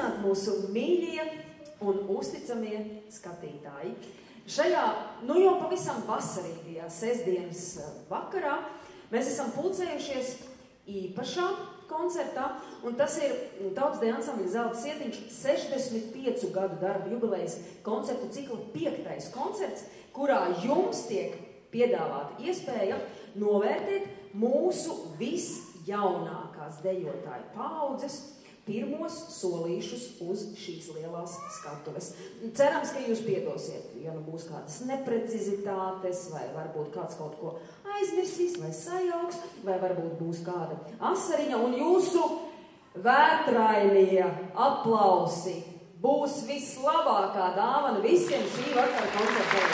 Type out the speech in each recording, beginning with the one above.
Sveicināti mūsu mīļie un uzticamie skatītāji. Šajā, jau pavisam vasarīgajā sestdienas vakarā mēs esam pulcējušies īpašā koncertā, un tas ir Tautsdeja ansambļa Zelta sietiņš 65 gadu darba jubilejas koncertu cikla 5. koncerts, kurā jums tiek piedāvāta iespēja novērtēt mūsu visjaunākās dejotāju paaudzes pirmos solīšus uz šīs lielās skatuves. Cerams, ka jūs piedosiet, ja nu būs kādas neprecizitātes, vai varbūt kāds kaut ko aizmirsīs, vai sajauks, vai varbūt būs kāda asariņa, un jūsu vētrainie aplausi būs vislabākā dāvana visiem šī vakara koncertiem.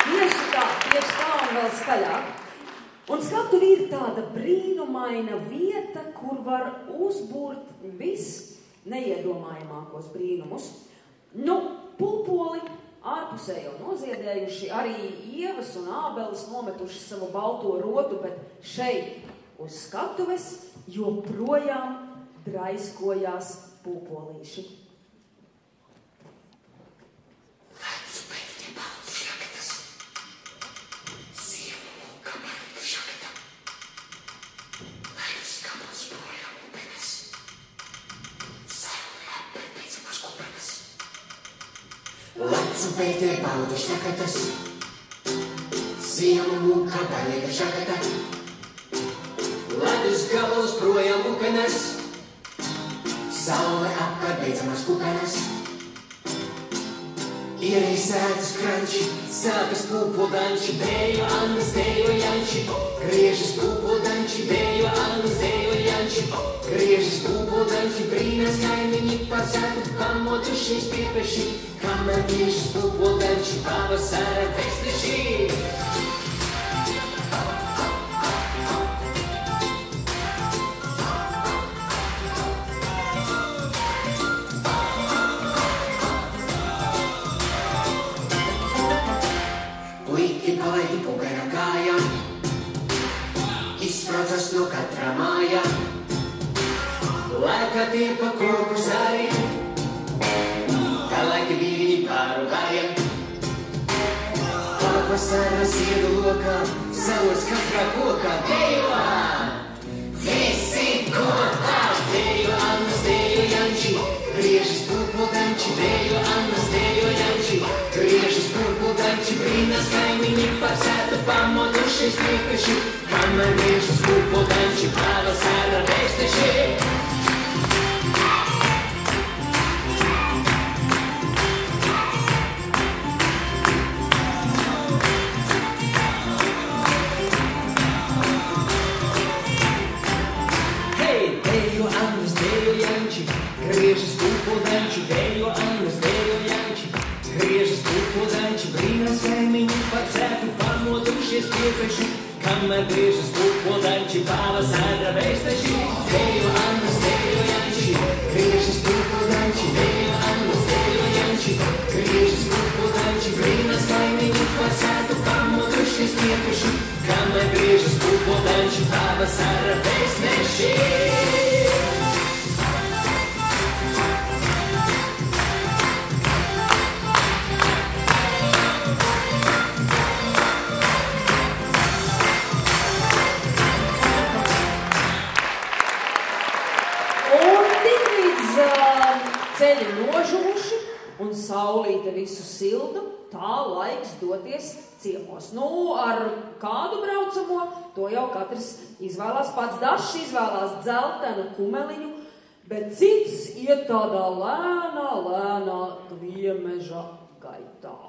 Tieši tā un vēl skaļāk. Un skatuve ir tāda brīnumaina vieta, kur var uzbūrt visneiedomājamākos brīnumus. Pulpoli ārpusē jau noziedējuši, arī ievas un ābeles nometuši savu balto rotu, bet šeit uz skatuves joprojām draiskojās pulpolīši. Pētie baudu šakatas, ziemu mūka baļiga šakata, ledus gabals projām upenes, saule apkārt beidzamas kupenes. Ierīsētas kranči, sākas pūpodanči, dejo Annas, dejo Janči, griežas pūpodanči, dejo Annas, dejo Janči, griežas pūpodanči, brīnas kaimiņi par sētu, pamotušies piepeši, kamēr griežas pūpodanči, pavasara festeši. Palaidi pugara kājām, izspraucas no katra mājā, laika tie pa koku sariem, kā laiki vīriņi pāru gājiem. Pavasara ziedu lokā, savos katrā kokā dejo, visi kopā, dejo Annas, dejo Janči, griežas pulpodanči, dejo Annas, dejo Janči, griežas pulpodanči, brīnas kaimiņi par sētu, pamotušies piepeši, kamēr griežas pulpodanči, pavasara festeši. Griežas pulpodanči, dejo Annas, dejo Janči, griežas pulpodanči, brīnas kaimiņi par sētu, pamotušies piepeši, kamēr griežas pulpodanči, pavasara festeši. Dejo Annas, dejo Janči, griežas pulpodanči, dejo Annas, dejo Janči, griežas pulpodanči, brīnas kaimiņi par sētu, pamotušies piepeši, kamēr griežas pulpodanči, pavasara festeši. Ceļi nožūši un saulīte visu sildu, tā laiks doties ciemos. Ar kādu braucamo, to jau katrs izvēlās pats. Dažs izvēlās dzeltenu kumeliņu, bet cits iet tādā lēnā kviemeža gaitā.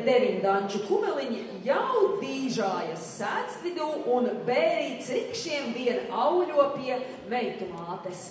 bet 9 danču kumeliņi jau dīžājas sēdzvidū un bērīts rikšiem vien auļo pie meitu mātes.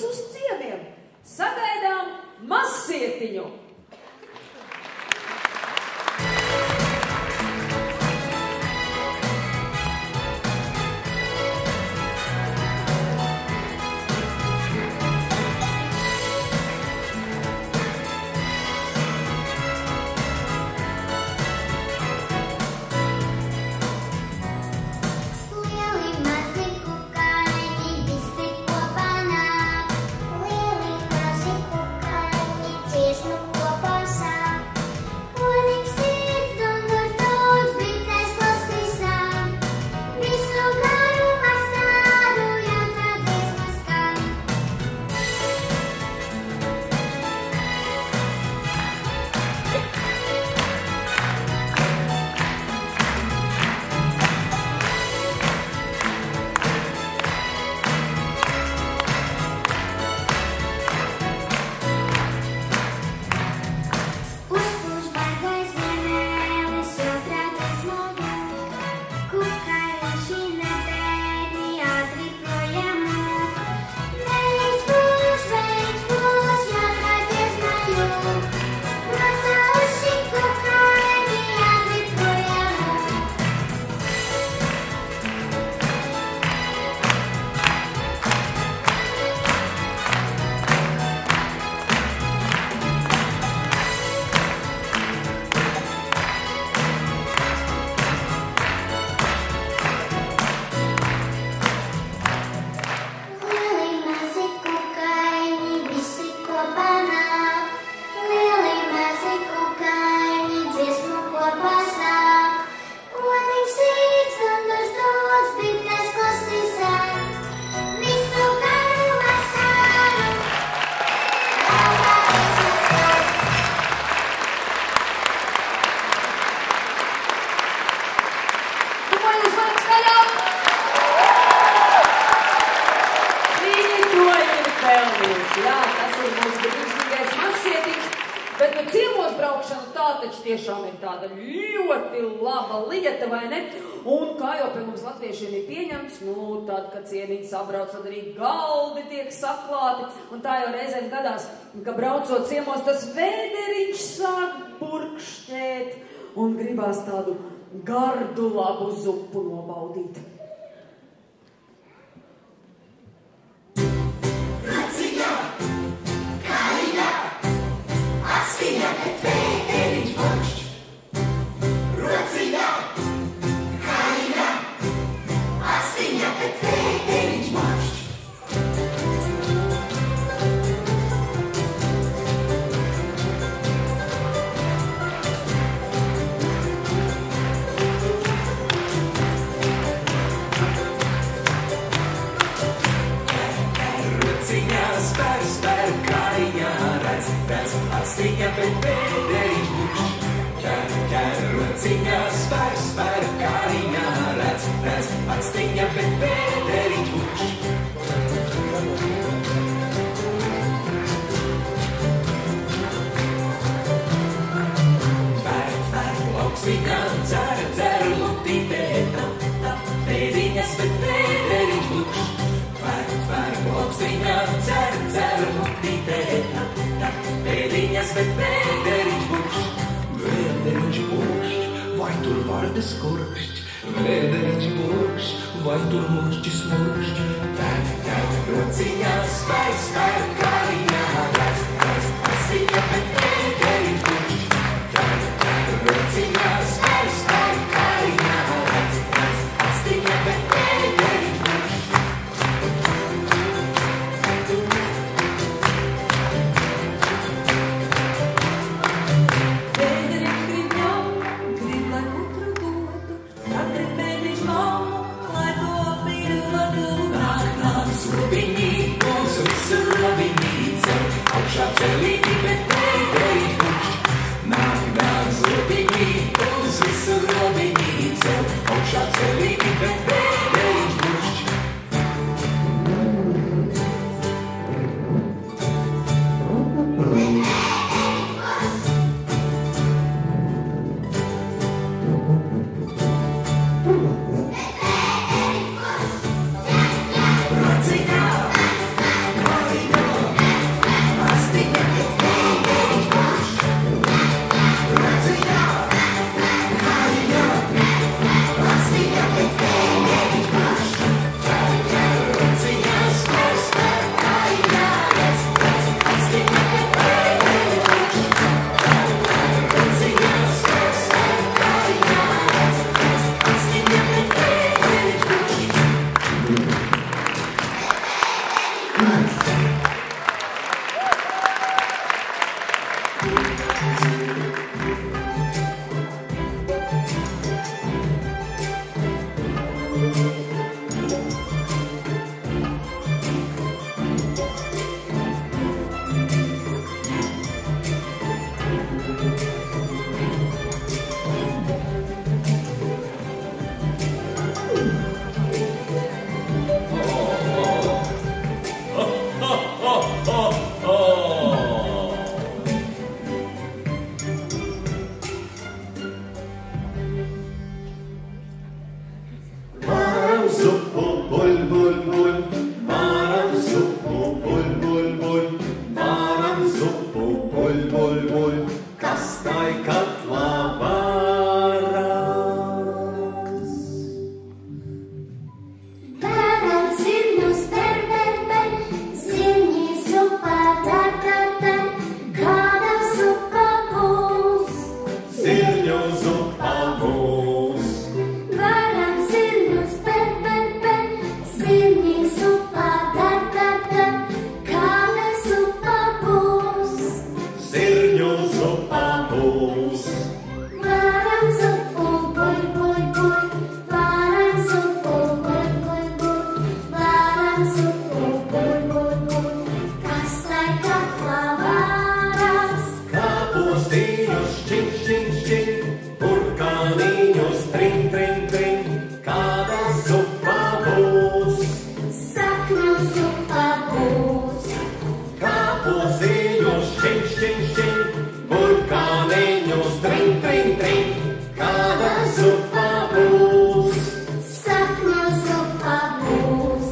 uz ciemiem. Sagaidām mazsietiņu! Jā, tas ir mūsu brīnišķīgais mazsietiņš, bet nu ciemos braukšana tā taču tiešām ir tāda ļoti laba lieta, vai ne? Un kā jau pie mums latviešiem ir pieņemts, nu tad, kad ciemiņi sabrauc, tad arī galdi tiek saklāti, un tā jau reizēm gadās, ka braucot ciemos tas vēderiņš sāk burkšķēt, un gribās tādu gardu labu zupu nobaudīt. Astiņa, bet pēderiņš burkšķ. Ķer, rociņā, spēr, kāriņā, redz, astiņa, bet pēderiņš burkšķ. Tver, lauksiņā, dzer, lutītē, tap, pēdiņas, bet pēderiņš burkšķ. Tver, lauksiņā, dzer, lutītē, tap, pēdiņas, bet pēderiņš burkšķ. Vēderiņš burkšķ, vai tur vardes kurkšķ? Vēderiņš burkšķ, vai tur mušķis murkšķ? Tēr, rociņā, spēr, kāriņā, redz, astiņa, bet pēderiņš burkšķ. Tēr, rociņā, spēr, kāriņā, redz, astiņa, bet pēderiņš burkšķ. Viņi mūsu visu labiņi. pulsēņos, šķiņ, šķiņ, šķiņ, burkāneņos, trin, trin, trin, kāda zupa būs. Sapņu zupa būs.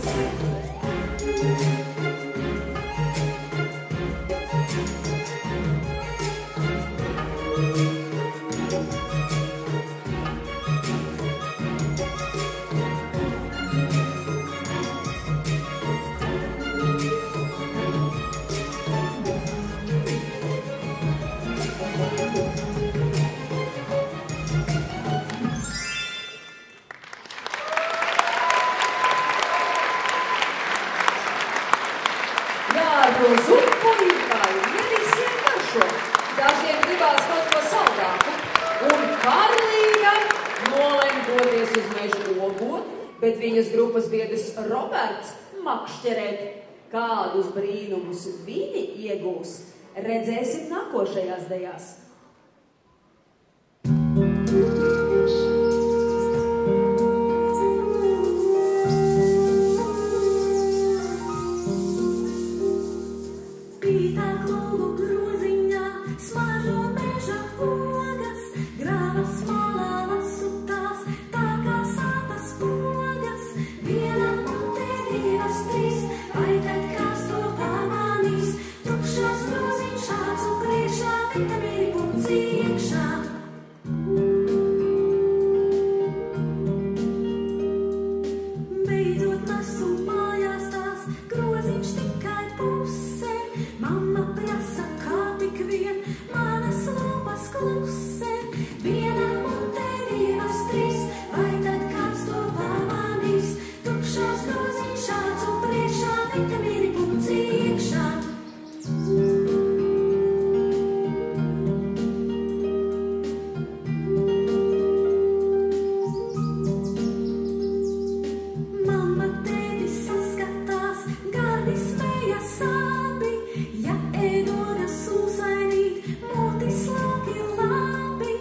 Jā, ar to zupu vai ierisiem garšo. Dažiem gribās kaut ko saldāku. Un Karlīna nolēma doties uz mežu ogot, bet viņas grupas biedrs Roberts makšķerēt. Kādus brīnumus viņi iegūs, redzēsim nākošajās dejās. Pītā klubu groziņā smaržo meža ogas, grāvas malā vasutās, tā kā sātas pogas. Vienam mutē divas trīs, vai tad kāds to pamanīs? Tukšās groziņš šāds un priekšā, vitamīni punkts iekšā. Beidzot nesu mājās tās, groziņš tikai pusē. Mamma prasa, kā tik vien manas lūpas klusē. Vienam mutē divas trīs, vai tad kāds to pamanīs? Tukšās groziņš šāds un priekšā, vitamīni punkts iekšā. Mamma tētis saskatās, gardi spēja sāpi. Ja ēdogas sūsainīt, mūtis lauki labi.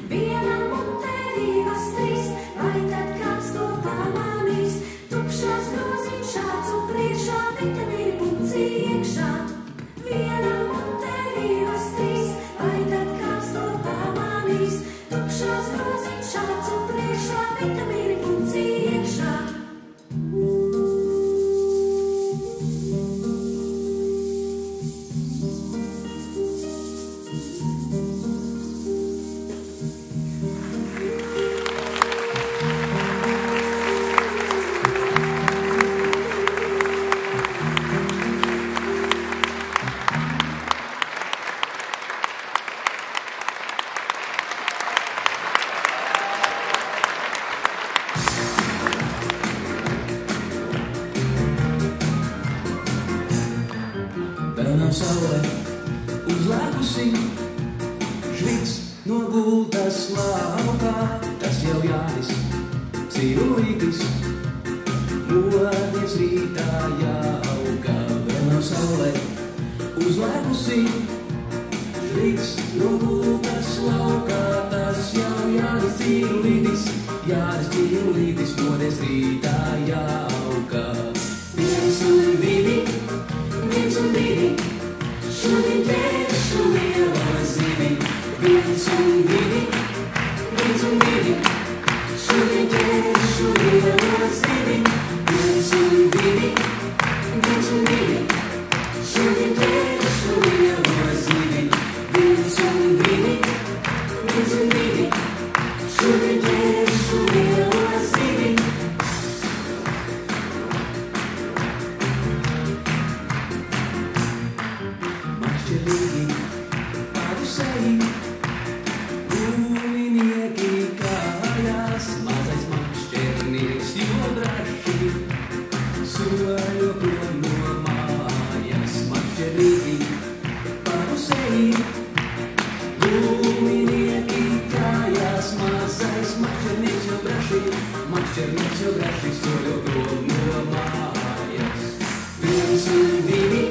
Vienam mutē divas trīs, vai tad kāds to pamanīs? Tukšās groziņš šāds un priekšā, vitamīni punkts iekšā. Vienam mutē divas trīs, vai tad kāds to pamanīs? Tukšās groziņš šāds un priekšā, vitamīni punkts iekšā. Vēl nav saule uzlēkusi, žvits no gultas laukā. Tas jau Jānis, Cirulītis, modies rītā jauka. Vēl nav saule uzlēkusi, žvits no gultas laukā. Tas jau Jānis, Cirulītis, modies rītā jauka. Viens un divi, šodien ķeršu lielo zivi. Viens un divi, šodien ķeršu lielo zivi. Viens un divi, šodien ķeršu lielo zivi. Viens un divi, šodien ķeršu lielo zivi. Makšķerīgi pavasarī, gulinieki kājās. Mazais makšķernieks jo braši, soļo prom no mājas. Makšķerīgi pavasarī, gulinieki kājās. Mazais makšķernieks jo braši, soļo prom no mājas. Viens un divi,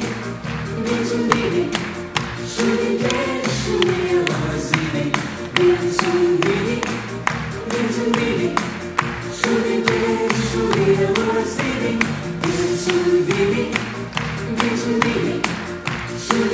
šodien ķeršu lielo zivi. Viens un divi, šodien ķeršu lielo zivi. Viens un divi, šodien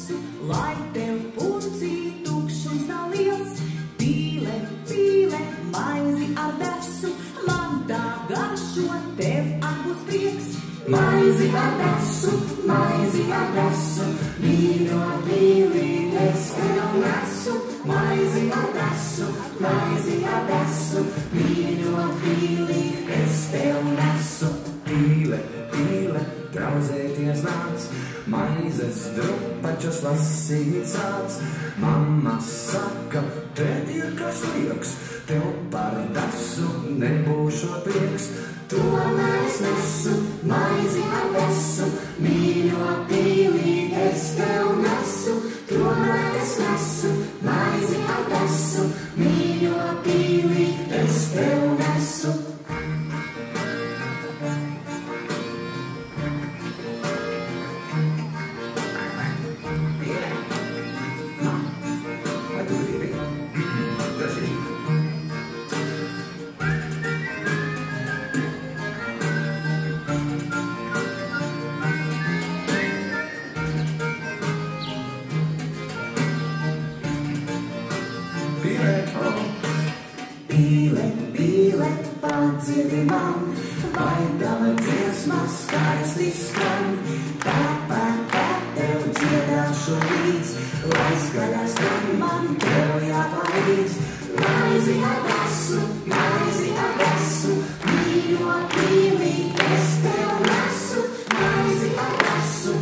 desu, lai tev purcī tukšums nav liels. Pīle, pīle, maizi ar desu, man tā garšo, tev būs prieks. Maizi ar desu, mīļo pīlī, es tev nesu. Maizi ar desu, mīļo pīlī, es tev nesu. Pīle, pīle, traudzēties nāc, maizes drupačus lasīt sāc. Mamma saka, te ir kas lieks, tev par desu nebūšot prieks. Tomēr es nesu, maizi ar desu, mīļo pīlī, es tev nesu. Tomēr es nesu, maizi ar desu, mīļo pīlī, es tev nesu. Padziedi man, vai tava dziesma skaisti skan. Pēpē, tev dziedāšu līdz, lai skaļās tam man tev jāpalīdz. Maizi ar desu, mīļo pīlī, es tev nesu. Maizi ar desu,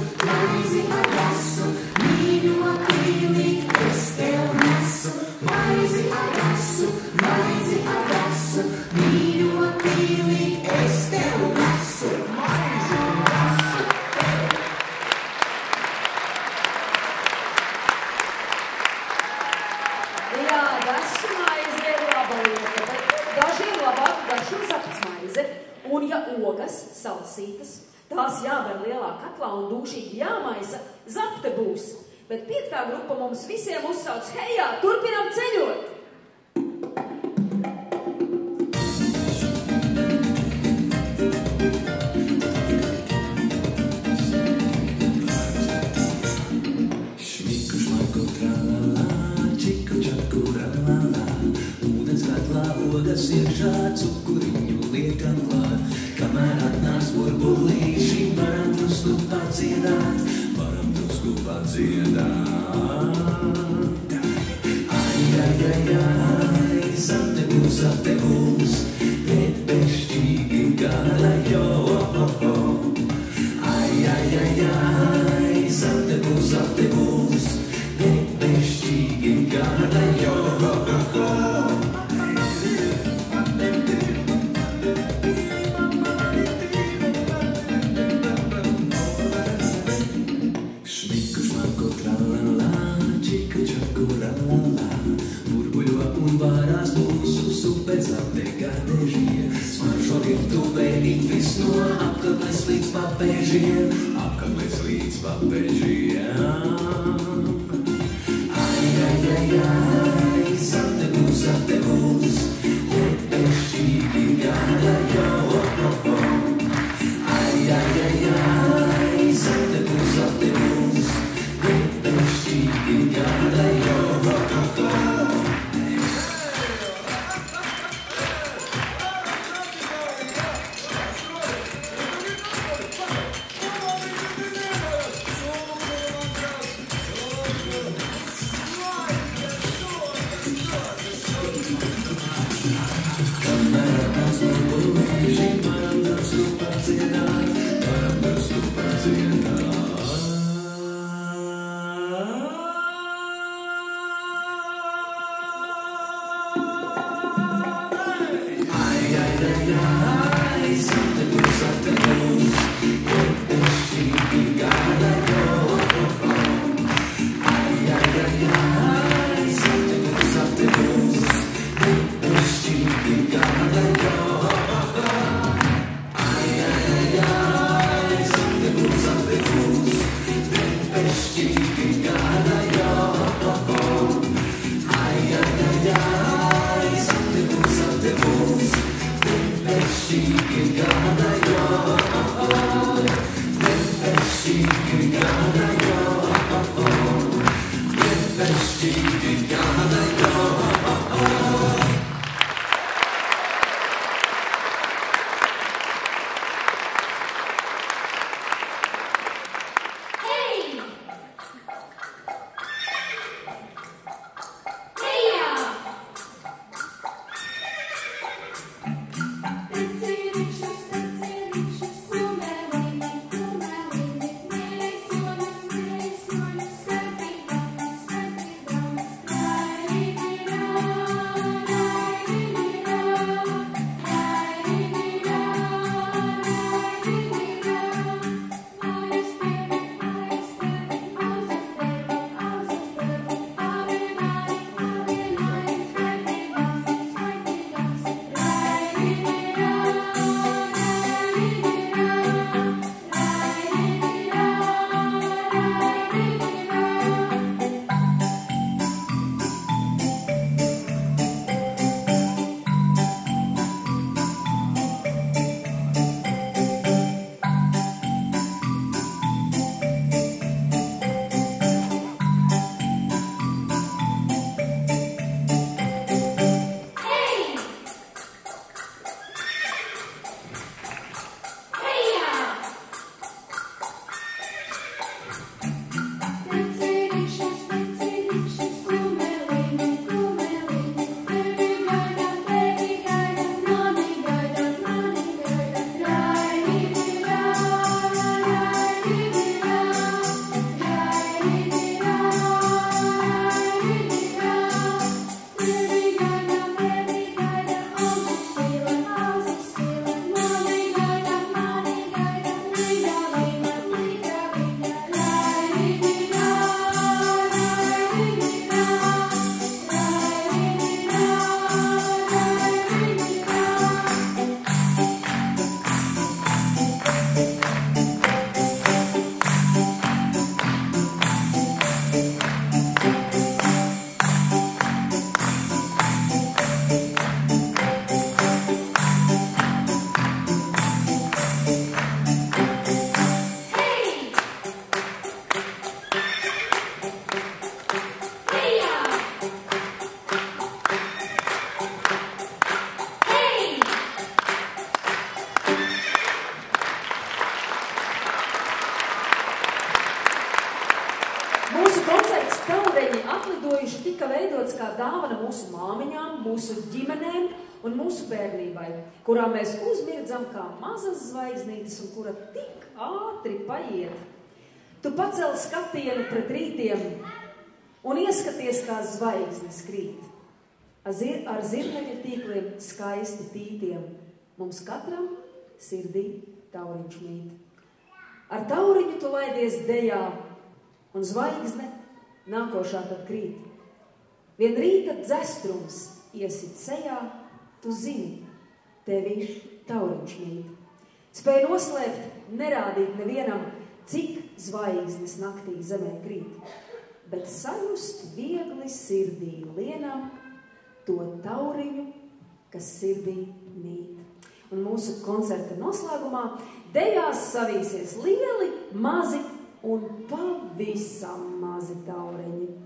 mīļo pīlī, es tev nesu. Maizi ar desu, mīļo pīlī, es tev nesu. Maizi ar desu. Jā, desu maize ir laba lieta, bet dažiem labāk garšo zapts maize. Un ja ogas, salsītas, tās jāber lielā katlā un dūšīgi jāmaisa, zapte būs. Bet 5. grupa mums visiem uzsauc, hejā, turpinām ceļot! Šmiku, šmaku, tralalā, čiku, čaku, ralalā. Ūdens katlā ogas iekšā, cukuriņu liekam klāt. Kamēr atnāks burbulīši, varam drusku padziedāt. Ai, zapte būs, bet bešķīgi gala jo. Ai, zapte būs, bet bešķīgi gala jo. Burbuļo un vārās mūsu superzapte gardežie. Smaržo virtuvē it viss no apkakles līdz papēžiem. Apkakles līdz papēžiem. Ai, zapte būs, bet bešķīgi gada jo. Ai, zapte būs, bet bešķīgi gada jo. atlidojuši tika veidots kā dāvana mūsu māmiņām, mūsu ģimenēm un mūsu bērnībai, kurā mēs uzmirdzam kā mazas zvaigznītes un kura tik ātri paiet. Tu pacel skatienu pret rītiem un ieskaties, kā zvaigznes krīt. Ar zirneļa tīkliem skaisti tītiem. Mums katram sirdī tauriņš mīt. Ar tauriņu tu laidies dejā, un zvaigzne nākošā tad krīt. Vien rīta dzestrums iesit sejā, tu zini, tevī tauriņš mīt. Spēj noslēpt, nerādīt nevienam, cik zvaigznes naktī zemē krīt, bet sajust viegli sirdī lienam to tauriņu, kas sirdī mīt. Un mūsu koncerta noslēgumā dejās savīsies lieli, mazi un pavisam mazi tauriņi.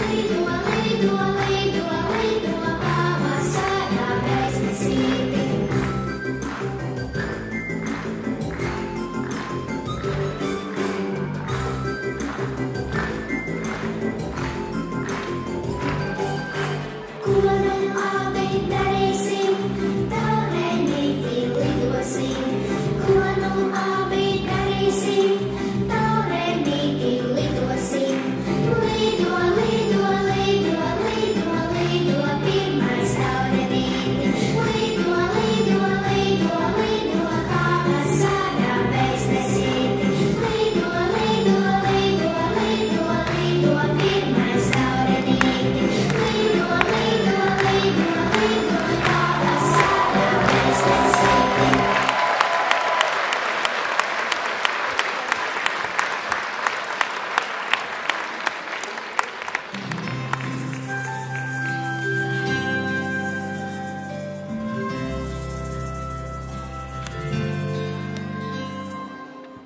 Lido, lido, lido, lido,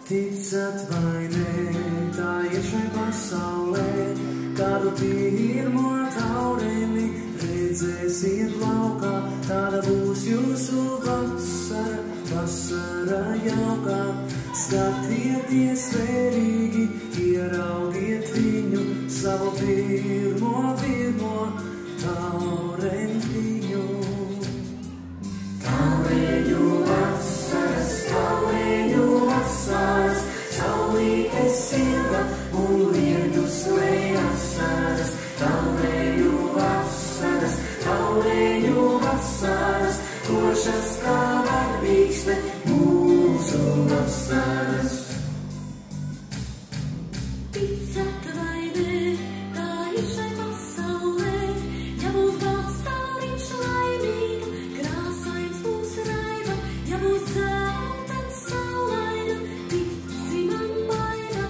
Ticat vai nē, tā ir šai pasaulē, kādu pirmo taureni redzēsiet laukā, tāda būs jūsu vasara, vasara jaukā. Skatieties vērīgi, ieraugiet viņu, savu pirmo taurentiņu. Taureņu vasaras, saulīte silda un liedus lejas saras. Taureņu vasaras, košas kā varvīksne mūsu vasaras. Ticat vai nē, tā ir šai pasaulē, ja būs balts tauriņš laimīga, krāsains būs raiva, ja būs zeltains saulaina, tici man maiga,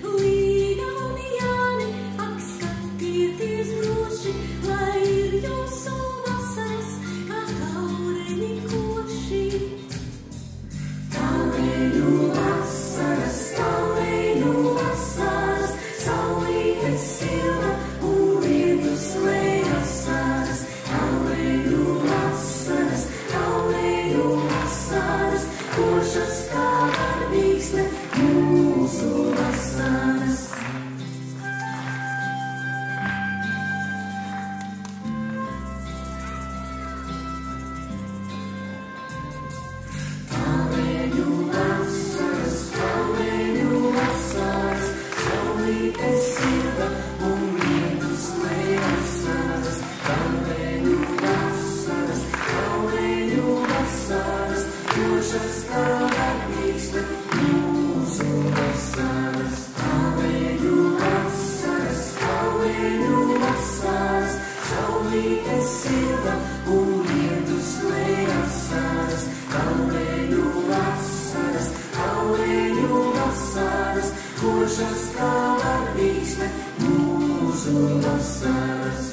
Līga un Jāni, ak skatieties droši, lai ir jūsu vasaras, kā taureņi koši. Taureņu vasaras, saulīte silda un liedus lejas saras. Taureņu vasaras, košas kā varvīksne mūsu vasaras. Taureņu vasaras, saulīte silda un liedus lejas saras. Taureņu vasaras, košas kā varvīksne mūsu vasaras. Taureņu vasaras, saulīte silda un liedus lejas saras. Taureņu vasaras, košas kā varvīksne mūsu vasaras.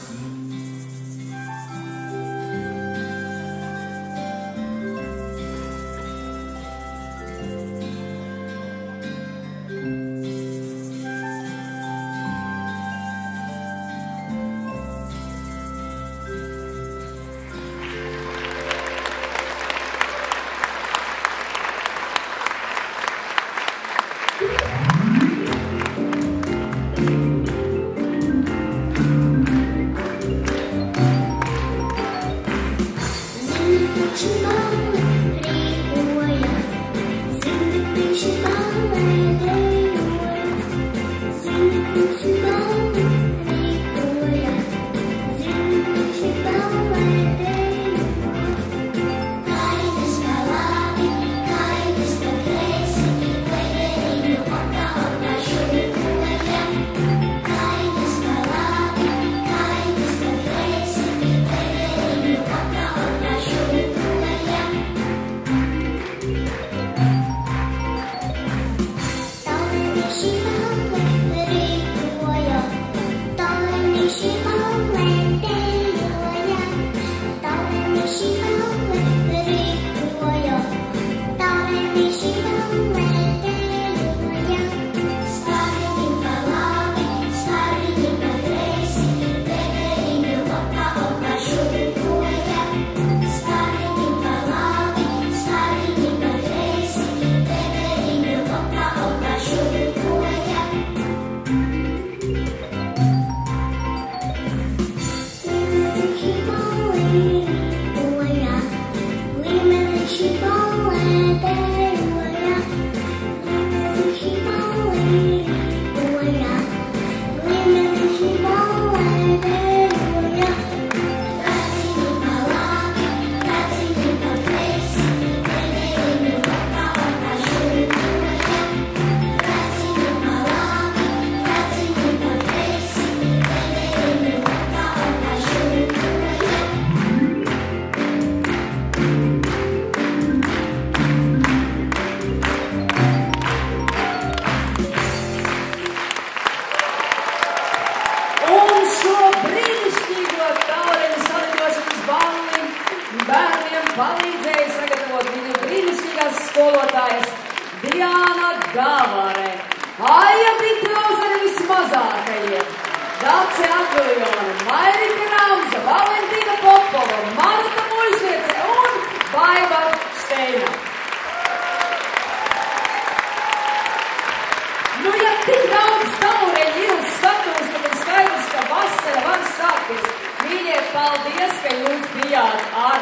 paldies, ka jūs bijāt ar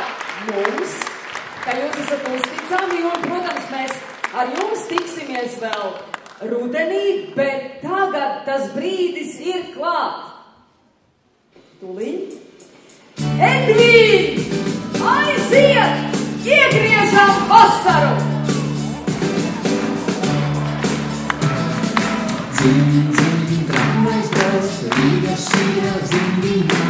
mums, ka jūs esat uzticami, un, protams, mēs ar jums tiksimies vēl rudenī, bet tagad tas brīdis ir klāt. Tūlīt. Edvīn, aiziet, iegriežam vasaru! Zin, zin, tramvajs brauc, Rīgas iela, zin, zin,